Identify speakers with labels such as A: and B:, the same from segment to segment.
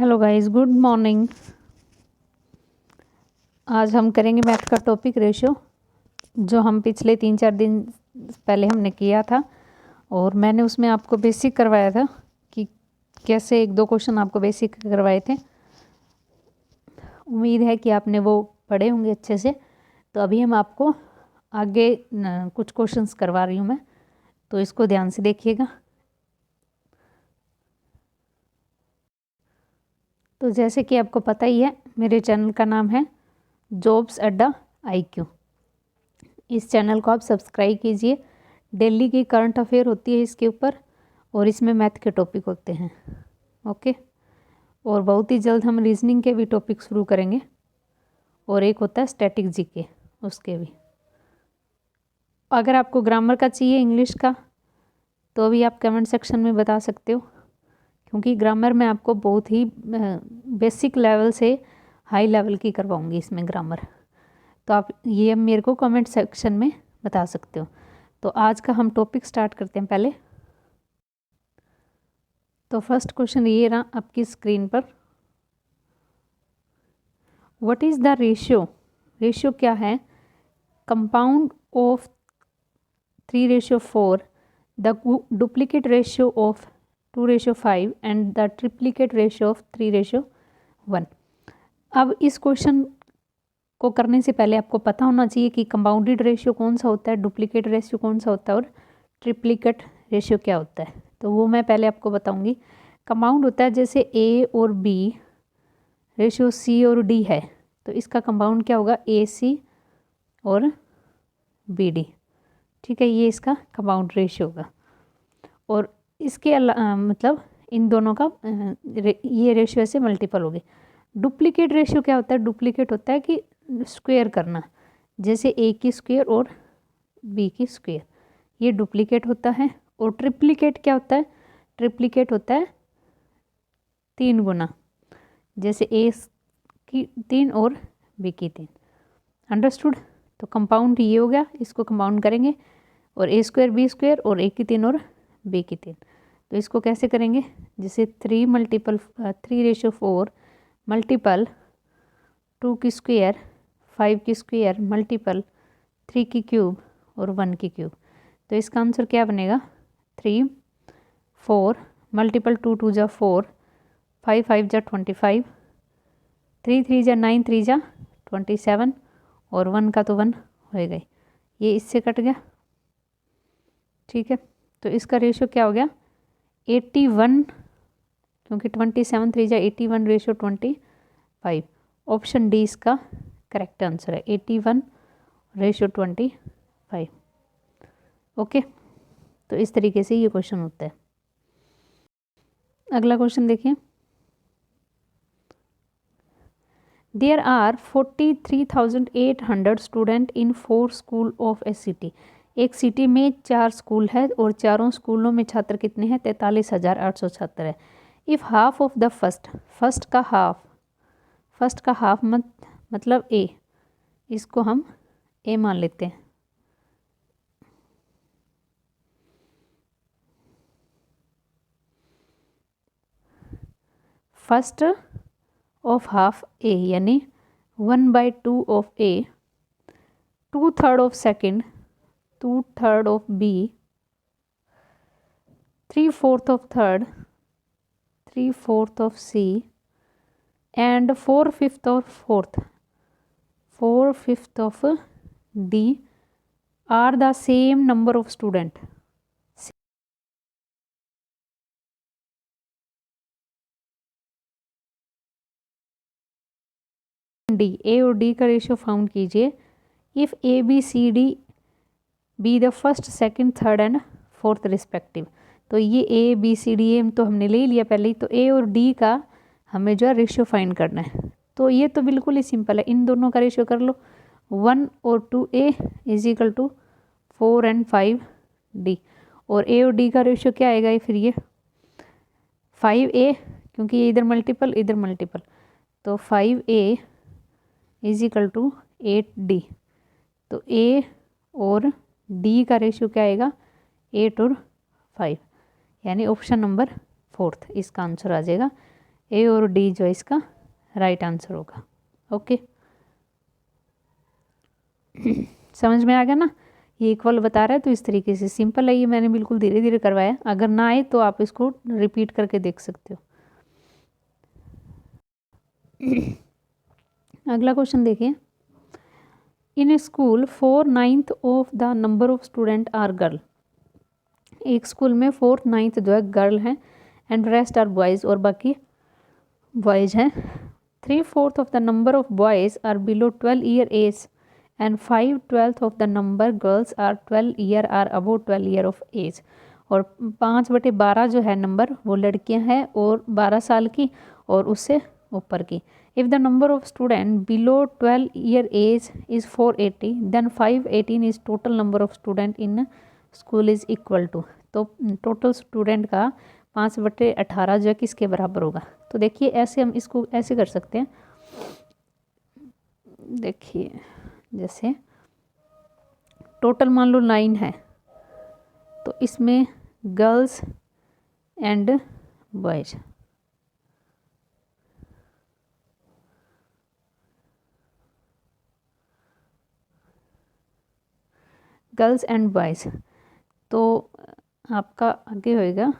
A: Hello guys, good morning. आज हम करेंगे मैथ का टॉपिक रेशियो, जो हम पिछले 3-4 दिन पहले हमने किया था और मैंने उसमें आपको बेसिक करवाया था कि कैसे 1-2 क्वेश्चन आपको बेसिक करवाए थे। उम्मीद है कि आपने वो पढ़े होंगे अच्छे से। तो अभी हम आपको आगे कुछ क्वेश्चंस करवा रही हूँ मैं, तो इसको ध्यान से देखिएगा। तो जैसे कि आपको पता ही है, मेरे चैनल का नाम है जॉब्स अड्डा IQ। इस चैनल को आप सब्सक्राइब कीजिए। डेली की करंट अफेयर होती है इसके ऊपर, और इसमें मैथ के टॉपिक होते हैं। ओके, और बहुत ही जल्द हम रीजनिंग के भी टॉपिक शुरू करेंगे, और एक होता है स्टैटिक जीके, उसके भी। अगर आपको ग्रामर का चाहिए, इंग्लिश का, तो भी आप कमेंट सेक्शन में बता सकते हो, क्योंकि ग्रामर में आपको बहुत ही बेसिक लेवल से हाई लेवल की करवाऊंगी इसमें ग्रामर। तो आप ये मेरे को कमेंट सेक्शन में बता सकते हो। तो आज का हम टॉपिक स्टार्ट करते हैं पहले। तो फर्स्ट क्वेश्चन ये रहा आपकी स्क्रीन पर। What is the ratio? Ratio क्या है? Compound of 3:4, the duplicate ratio of 2:5 and the triplicate ratio of 3:1। अब इस क्वेश्चन को करने से पहले आपको पता होना चाहिए कि कंपाउंडेड रेशियो कौन सा होता है, डुप्लीकेट रेशियो कौन सा होता है, और ट्रिप्लीकेट रेशियो क्या होता है। तो वो मैं पहले आपको बताऊंगी। कंपाउंड होता है जैसे A और B रेशियो C और D है, तो इसका कंपाउंड क्या होगा? AC और BD। ठीक है, ये इसका कंपाउंड रेशियो होगा। और इसके मतलब इन दोनों का ये रेशियो ऐसे मल्टीपल हो गए। डुप्लीकेट रेशियो क्या होता है? डुप्लीकेट होता है कि स्क्वायर करना, जैसे A की स्क्वायर और B की स्क्वायर, ये डुप्लीकेट होता है। और ट्रिप्लीकेट क्या होता है? ट्रिप्लीकेट होता है 3 गुना, जैसे A की 3 और B की 3। अंडरस्टूड? तो कंपाउंड ये हो गया, इसको कंपाउंड करेंगे, और A² B² और A की 3 और B की 3। तो इसको कैसे करेंगे? जैसे 3:4 मल्टीपल 2 की स्क्वायर, 5 की स्क्वायर मल्टीपल 3 की क्यूब और 1 की क्यूब। तो इसका आंसर क्या बनेगा? 3 4 मल्टीपल 2 2 जा 4, 5 5 जा 25, 3 3 जा 9, 3 जा 27, और 1 का तो 1 हो गई, ये इससे कट गया। ठीक है, तो इसका रेशियो क्या हो गया? 81, क्योंकि 27 3 जा 81 रेशियो 25। ऑप्शन डी इसका करेक्ट आंसर है, 81 रेशियो 25। ओके, तो इस तरीके से ये क्वेश्चन होता है। अगला क्वेश्चन देखिए। There are 43,800 student in 4 school of a city. एक सिटी में 4 स्कूल है, और चारों स्कूलों में छात्र कितने हैं? 43,800 छात्र है। If half of the first का हाफ मतलब ए, इसको हम ए मान लेते हैं। फर्स्ट ऑफ हाफ ए यानी 1/2 of A, 2/3 of second, 2/3 of B, 3/4 of third, 3/4 of C, and 4/5 of 4/5 of D are the same number of student. D, A और D का रेशियो फाउंड कीजिए। If A B C D be the first second third and fourth respective. तो ये A B C D M तो हमने ले लिया पहले ही। तो A और D का हमें जो है रेशियो फाइंड करना है। तो ये तो बिल्कुल ही सिंपल है, इन दोनों का रेशियो कर लो। 1 और 2A is equal to 4 and 5 D। और A और D का रेशियो क्या आएगा? फिर ये 5A, क्योंकि ये इधर मल्टीपल इधर मल्टीपल, तो 5A is equal to 8D। तो A और D का रेशियो क्या आएगा? 8 और 5, यानी ऑप्शन नंबर 4 इसका आंसर आ जाएगा। ए और डी जो इसका राइट आंसर होगा। ओके, समझ में आ गया ना। ये इक्वल बता रहा है तो इस तरीके से सिंपल है, ये मैंने बिल्कुल धीरे धीरे करवाया। अगर ना आए तो आप इसको रिपीट करके देख सकते हो। अगला क्वेश्चन देखिए, in a school 4/9 of the number of student are girl. एक स्कूल में 4/9 जो है गर्ल हैं एंड रेस्ट आर बॉयज़, और बाकी बॉयज़ हैं। 3/4 of the number of boys are below 12 year age and 5/12 of the number girls are 12 year are above 12 year of age. और 5/12 जो है नंबर वो लड़कियां हैं और 12 साल की और उससे ऊपर की। If the number of student below 12 year age is 480 then 518 is total number of student in school is equal to. तो टोटल स्टूडेंट का 5/18 जो है किसके बराबर होगा। तो देखिए ऐसे हम इसको ऐसे कर सकते हैं। देखिए जैसे टोटल मान लो 9 है, तो इसमें girls and boys, girls and boys, तो आपका आगे होएगा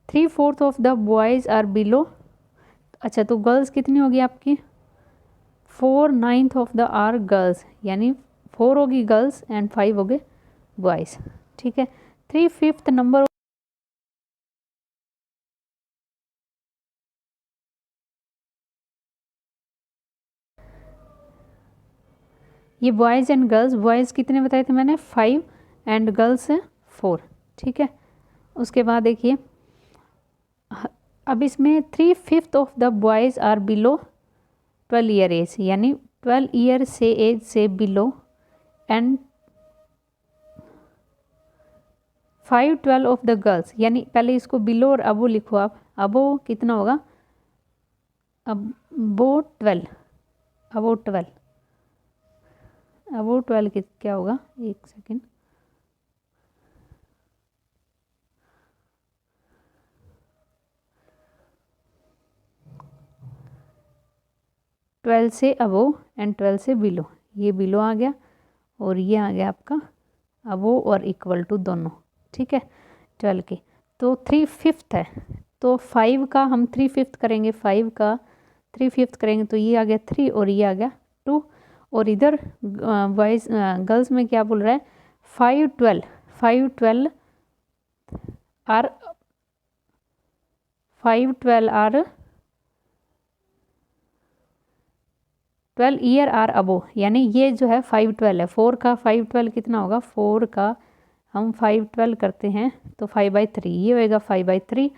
A: 3/4 of the boys are below. अच्छा, तो गर्ल्स कितनी होगी आपकी 4/9 ऑफ द आर गर्ल्स, यानी 4 होगी गर्ल्स एंड 5 हो गए बॉयज़। ठीक है, 3/5 नंबर ये बॉयज़ एंड गर्ल्स, बॉयज़ कितने बताए थे मैंने 5 एंड गर्ल्स 4। ठीक है, उसके बाद देखिए अब इसमें 3/5 of the boys are below 12 year age, यानी 12 ईयर से एज से below and 5/12 of the girls, यानी पहले इसको बिलो और अबो लिखो आप। अबो कितना होगा, अबो 12, अबो 12, अबो 12 क्या होगा, एक सेकेंड, ट्वेल्व से अबो एंड 12 से बिलो, ये बिलो आ गया और ये आ गया आपका अबो और इक्वल टू दोनों। ठीक है, 12 के, तो 3/5 है, तो 5 का हम 3/5 करेंगे, 5 का 3/5 करेंगे तो ये आ गया 3 और ये आ गया 2। और इधर बॉयज़ गर्ल्स में क्या बोल रहा है 5/12, 5/12 आर 5/12 आर 12 ईयर आर अबो, यानी ये जो है 5/12 है। 4 का 5/12 कितना होगा, 4 का हम 5/12 करते हैं तो 5/3, ये होएगा 5/3।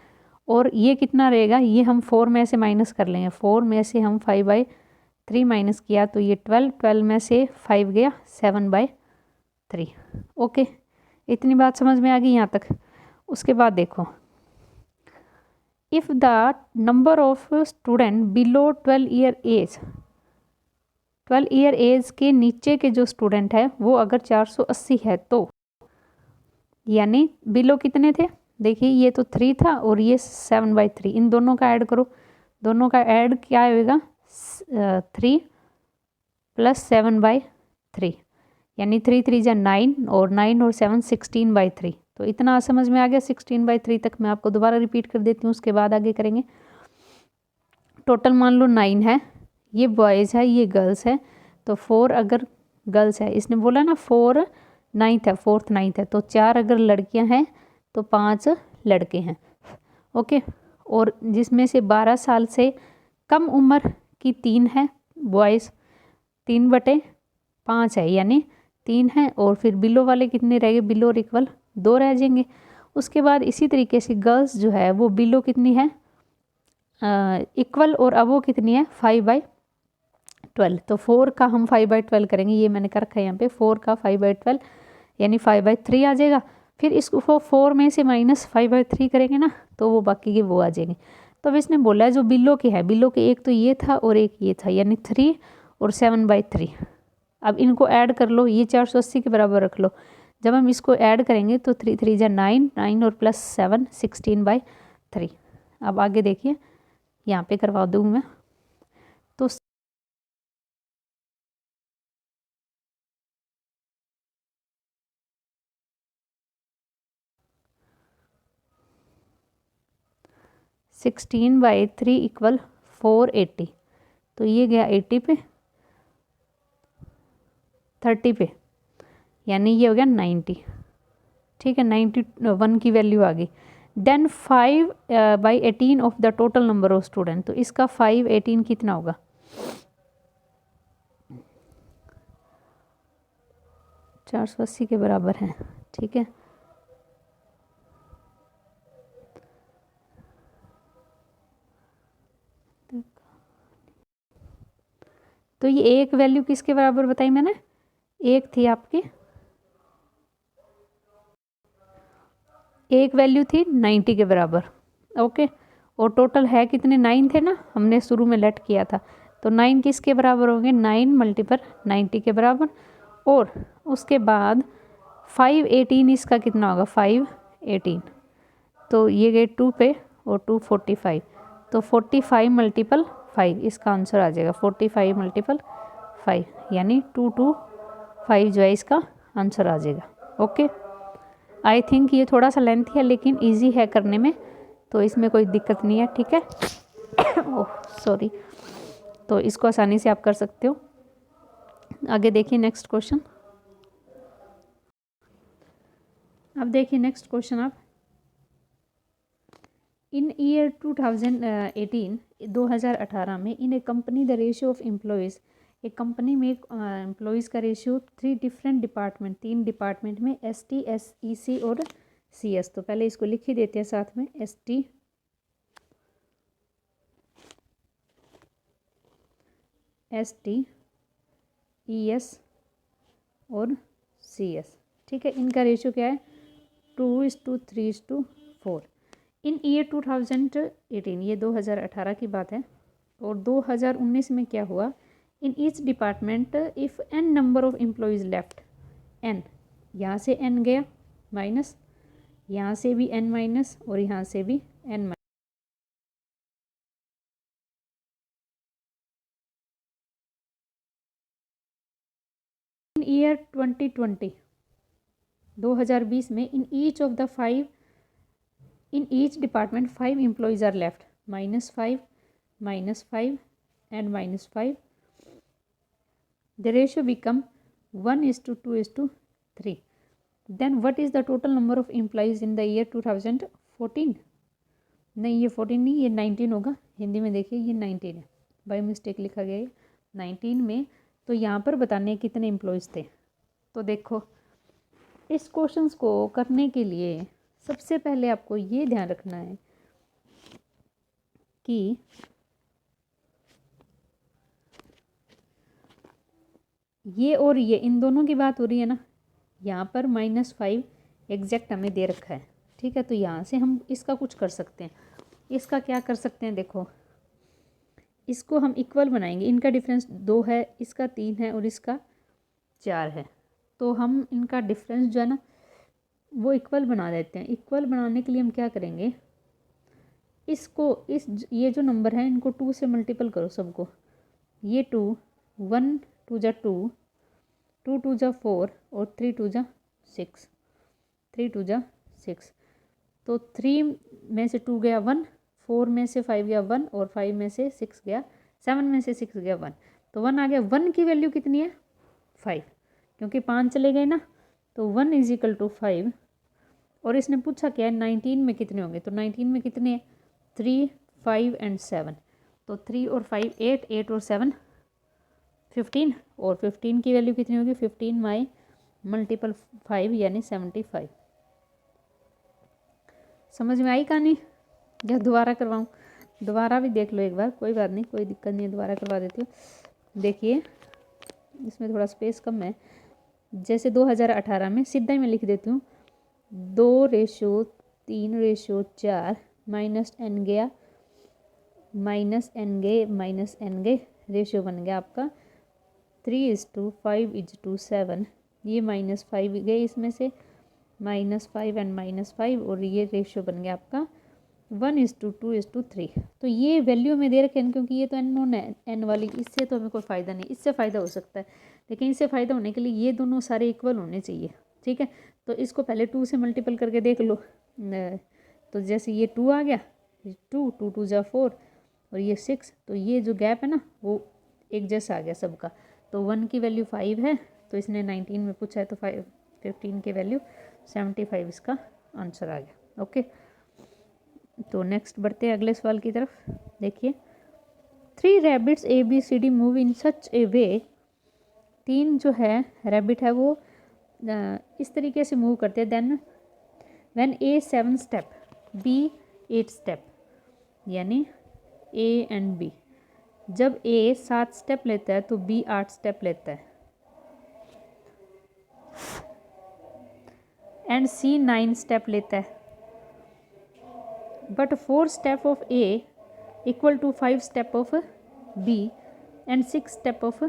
A: और ये कितना रहेगा, ये हम 4 में से माइनस कर लेंगे, 4 में से हम 5/3 माइनस किया तो ये 12, 12 में से 5 गया 7/3। ओके, इतनी बात समझ में आ गई यहाँ तक। उसके बाद देखो, if the number of student below 12 year age, 12 year age के नीचे के जो स्टूडेंट है वो अगर 480 है तो, यानी बिलो कितने थे, देखिए ये तो 3 था और ये 7/3, इन दोनों का ऐड करो, दोनों का ऐड क्या होएगा 3 + 7/3, यानी 3 3 जा 9 और 9 और 7 16/3। तो इतना समझ में आ गया, 16/3 तक मैं आपको दोबारा रिपीट कर देती हूँ, उसके बाद आगे करेंगे। टोटल मान लो 9 है, ये बॉयज़ है ये गर्ल्स है, तो 4 अगर गर्ल्स है, इसने बोला ना 4/9 है, 4/9 है, तो 4 अगर लड़कियां हैं तो 5 लड़के हैं। ओके, और जिसमें से 12 साल से कम उम्र की 3 है बॉयज़, 3/5 है, यानी 3 है, और फिर बिलो वाले कितने रह गए, बिलो और इक्वल 2 रह जाएंगे। उसके बाद इसी तरीके से गर्ल्स जो है वो बिलो कितनी है इक्वल और अबो कितनी है 5/12, तो 4 का हम 5/12 करेंगे, ये मैंने कर रखा है यहाँ पे, 4 का 5/12 यानी 5/3 आ जाएगा। फिर इसको 4 में से माइनस 5/3 करेंगे ना तो वो बाकी के वो आ जाएंगे। तो अब इसने बोला है जो बिलो के है, बिलो के एक तो ये था और एक ये था, यानी 3 और 7/3। अब इनको ऐड कर लो, ये 480 के बराबर रख लो, जब हम इसको ऐड करेंगे तो 3 3 जा 9, 9 और प्लस 7 16/3। अब आगे देखिए, यहाँ पे करवा दूँ मैं तो 16/3 इक्वल 480। तो ये गया 80 पे, 30 पे, यानी ये हो गया 90। ठीक है, 91 की वैल्यू आ गई। Then 5/18 of the total number of student. तो इसका 5/18 कितना होगा? 480 के बराबर है। ठीक है, तो ये एक वैल्यू किसके बराबर बताई मैंने? एक थी आपकी, एक वैल्यू थी 90 के बराबर। ओके, और टोटल है कितने? 9 थे ना, हमने शुरू में लेट किया था। तो 9 किसके बराबर होंगे? 9 मल्टीपल 90 के बराबर। और उसके बाद 5/18 इसका कितना होगा? 5/18। तो ये गए 2 पे और 2 45। तो 45 मल्टीपल 5 इसका आंसर आ जाएगा। 45 मल्टीपल 5 यानी 225 जो है इसका आंसर आ जाएगा। ओके, आई थिंक ये थोड़ा सा लेंथ है लेकिन इजी है करने में, तो इसमें कोई दिक्कत नहीं है। ठीक है, ओह सॉरी। तो इसको आसानी से आप कर सकते हो। आगे देखिए नेक्स्ट क्वेश्चन। अब देखिए नेक्स्ट क्वेश्चन आप, इन ईयर 2018 2018 में in a company the ratio of employees, एक कंपनी में एम्प्लॉयज़ का रेशियो 3 डिफरेंट डिपार्टमेंट, 3 डिपार्टमेंट में ST SEC और CS। तो पहले इसको लिख ही देते हैं साथ में, ST ES और CS। ठीक है, इनका रेशियो क्या है? 2:3:4। इन ईयर 2018, ये 2018 की बात है। और 2019 में क्या हुआ? इन each department if n number of employees left, n यहाँ से n गया माइनस, यहाँ से भी n माइनस और यहाँ से भी n माइनस। इन ईयर 2020 2020 में in each of the 5 in each department 5 employees are left, -5 -5 and -5। The ratio become 1:2:3। Then what is the total number of employees in the year 2014? नहीं, ये 14 नहीं, ये 19 होगा। हिंदी में देखिए ये 19 है, बाई मिस्टेक लिखा गया है 19 में। तो यहाँ पर बताने कितने एम्प्लॉयज़ थे। तो देखो, इस क्वेश्चंस को करने के लिए सबसे पहले आपको ये ध्यान रखना है कि ये और ये इन दोनों की बात हो रही है ना, यहाँ पर -5 एग्जैक्ट हमें दे रखा है। ठीक है, तो यहाँ से हम इसका कुछ कर सकते हैं। इसका क्या कर सकते हैं? देखो, इसको हम इक्वल बनाएंगे। इनका डिफरेंस 2 है, इसका 3 है और इसका 4 है। तो हम इनका डिफरेंस जो है ना वो इक्वल बना देते हैं। इक्वल बनाने के लिए हम क्या करेंगे? इसको ये जो नंबर है इनको 2 से मल्टीपल करो सबको। ये 2, 1 2 जा 2, 2 2 जा 4 और 3 2 जा 6, 3 2 जा 6। तो 3 में से 2 गया 1, 4 में से 5 गया 1 और 5 में से 6 गया, 7 में से 6 गया 1। तो 1 आ गया। 1 की वैल्यू कितनी है? 5, क्योंकि 5 चले गए ना। तो 1 = 5। और इसने पूछा क्या है? 19 में कितने होंगे? तो 19 में कितने हैं? 3 5 एंड 7। तो 3 और 5 8, 8 और 7 15। और 15 की वैल्यू कितनी होगी? 15 माई मल्टीपल 5 यानी 75। समझ में आई कहानी? या दोबारा करवाऊँ? दोबारा भी देख लो एक बार, कोई बात नहीं, कोई दिक्कत नहीं है, दोबारा करवा देती हूँ। देखिए इसमें थोड़ा स्पेस कम है। जैसे 2018 में सीधा ही मैं लिख देती हूँ 2:3:4 -n गया, -n गए, -n गए, रेशियो बन गया आपका 3:5:7 ये -5 गए इसमें से, -5 एंड -5, और ये रेशियो बन गया आपका 1:2:3। तो ये वैल्यू में दे रखे हैं क्योंकि ये तो अननोन है एन वाली, इससे तो हमें कोई फ़ायदा नहीं, इससे फ़ायदा हो सकता है, लेकिन इससे फ़ायदा होने के लिए ये दोनों सारे इक्वल होने चाहिए। ठीक है, तो इसको पहले 2 से मल्टीपल करके देख लो। तो जैसे ये 2 आ गया, 2 2 2 जा 4, और ये 6, तो ये जो गैप है ना वो एक जैसा आ गया सबका। तो 1 की वैल्यू 5 है, तो इसने 19 में पूछा है, तो 15 की वैल्यू 75 इसका आंसर आ गया। ओके, तो नेक्स्ट बढ़ते हैं अगले सवाल की तरफ। देखिए, 3 रैबिट्स ABCD मूव इन सच ए वे, 3 जो है रैबिट है वो इस तरीके से मूव करते हैं, then when A 7 step, B 8 step, यानी A एंड B, जब A 7 स्टेप लेता है तो B 8 स्टेप लेता है, एंड C 9 स्टेप लेता है, but 4 step of A equal to 5 step of B and 6 step of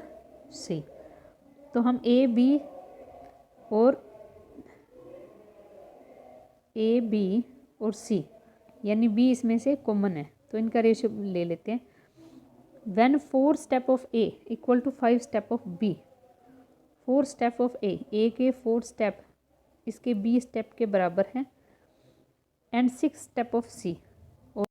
A: C। तो हम A B और C, यानी B इसमें से कॉमन है, तो इनका रेशियो ले लेते हैं। When 4 step of A equal to 5 step of B, 4 step of A के 4 स्टेप इसके B स्टेप के बराबर है, एंड 6 स्टेप ऑफ C, और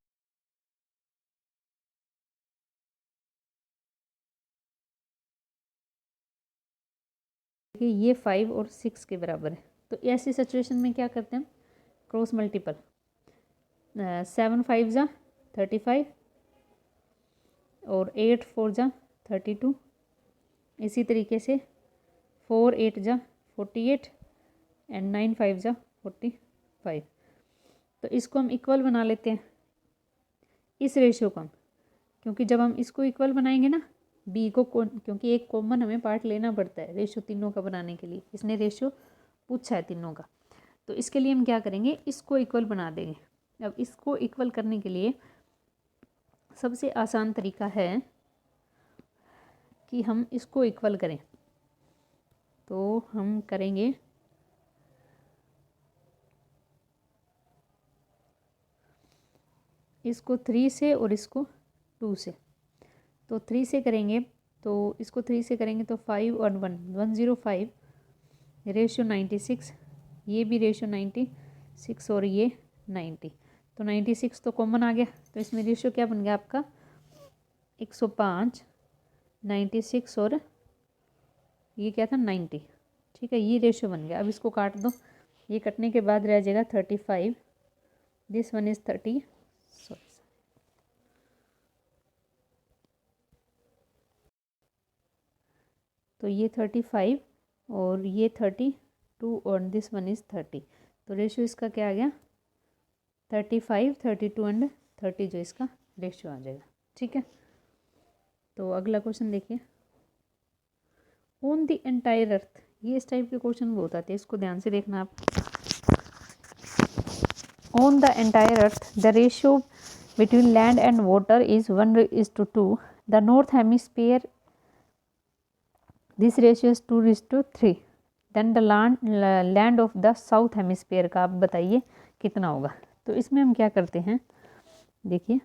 A: ये 5 और 6 के बराबर है। तो ऐसी सिचुएशन में क्या करते हैं हम, क्रॉस मल्टीपल, 7 5 जा 35, और 8 4 जा 32, इसी तरीके से 4 8 जा 48, एंड 9 5 जा 45। तो इसको हम इक्वल बना लेते हैं, इस रेशियो को हम, क्योंकि जब हम इसको इक्वल बनाएंगे ना बी को, क्योंकि एक कॉमन हमें पार्ट लेना पड़ता है रेशियो तीनों का बनाने के लिए, इसने रेशियो पूछा है तीनों का, तो इसके लिए हम क्या करेंगे, इसको इक्वल बना देंगे। अब इसको इक्वल करने के लिए सबसे आसान तरीका है कि हम इसको इक्वल करें, तो हम करेंगे इसको 3 से और इसको 2 से। तो 3 से करेंगे, तो इसको 3 से करेंगे तो 5 और 1 105, रेशियो 96, ये भी रेशियो 96 और ये 90, तो 96 तो कॉमन आ गया, तो इसमें रेशियो क्या बन गया आपका 105, 96 और ये क्या था 90। ठीक है, ये रेशियो बन गया। अब इसको काट दो, ये कटने के बाद रह जाएगा 35, दिस वन इज 30, सॉरी, तो ये 35 और ये 32 और दिस वन इज़ 30, तो रेशियो इसका क्या आ गया 35 32 एंड 30, जो इसका रेशियो आ जाएगा। ठीक है, तो अगला क्वेश्चन देखिए, ऑन द एंटायर अर्थ, ये इस टाइप के क्वेश्चन बहुत आते हैं, इसको ध्यान से देखना आप। On the entire earth the ratio between land and water is 1:2, the north hemisphere this ratio is 2:3, then the land of the south hemisphere का आप बताइए कितना होगा। तो इसमें हम क्या करते हैं, देखिए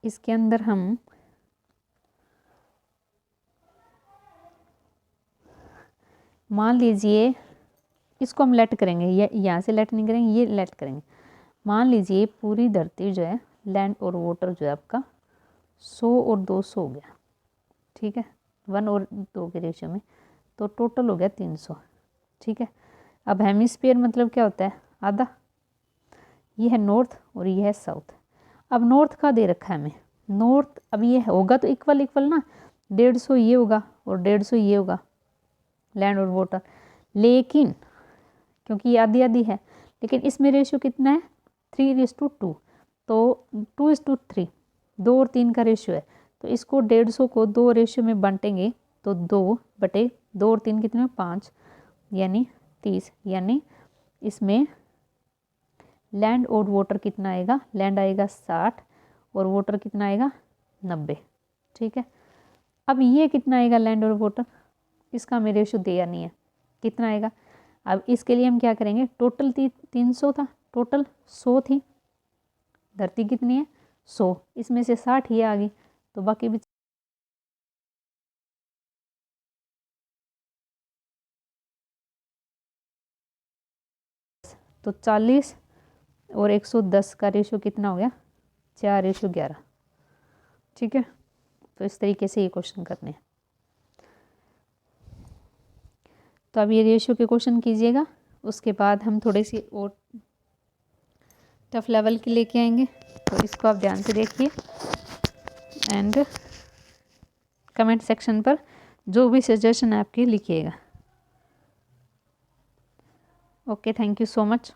A: इसके अंदर हम मान लीजिए, इसको हम लेट करेंगे, ये यहाँ से लेट नहीं करेंगे, ये लेट करेंगे। मान लीजिए पूरी धरती जो है, लैंड और वाटर जो है आपका 100 और 200 हो गया। ठीक है, 1 और 2 के रेशियो में, तो टोटल हो गया 300। ठीक है, अब हेमिस्फीयर मतलब क्या होता है, आधा, ये है नॉर्थ और ये है साउथ। अब नॉर्थ का दे रखा है हमें, नॉर्थ, अब ये होगा तो इक्वल इक्वल ना, 150 ये होगा और 150 ये होगा लैंड और वाटर, लेकिन क्योंकि ये आधी आधी है, लेकिन इसमें रेशियो कितना है 3:2, तो 2:3, 2 और 3 का रेशियो है, तो इसको 150 को 2 रेशियो में बांटेंगे, तो 2/2 और 3 कितने 5, यानी 30, यानी इसमें लैंड और वाटर कितना आएगा, लैंड आएगा 60 और वाटर कितना आएगा 90। ठीक है, अब ये कितना आएगा लैंड और वाटर, इसका हमें रेशो दिया नहीं है, कितना आएगा। अब इसके लिए हम क्या करेंगे, टोटल 300 था, टोटल 100 थी, धरती कितनी है 100, इसमें से 60 ये आ गई, तो बाकी भी तो 40 और 110 का रेशो कितना हो गया 4:11। ठीक है, तो इस तरीके से ये क्वेश्चन करने हैं। तो अब ये रेशो के क्वेश्चन कीजिएगा, उसके बाद हम थोड़े से और टफ लेवल के लेके आएंगे, तो इसको आप ध्यान से देखिए एंड कमेंट सेक्शन पर जो भी सजेशन है आपके लिखिएगा। Okay, thank you so much.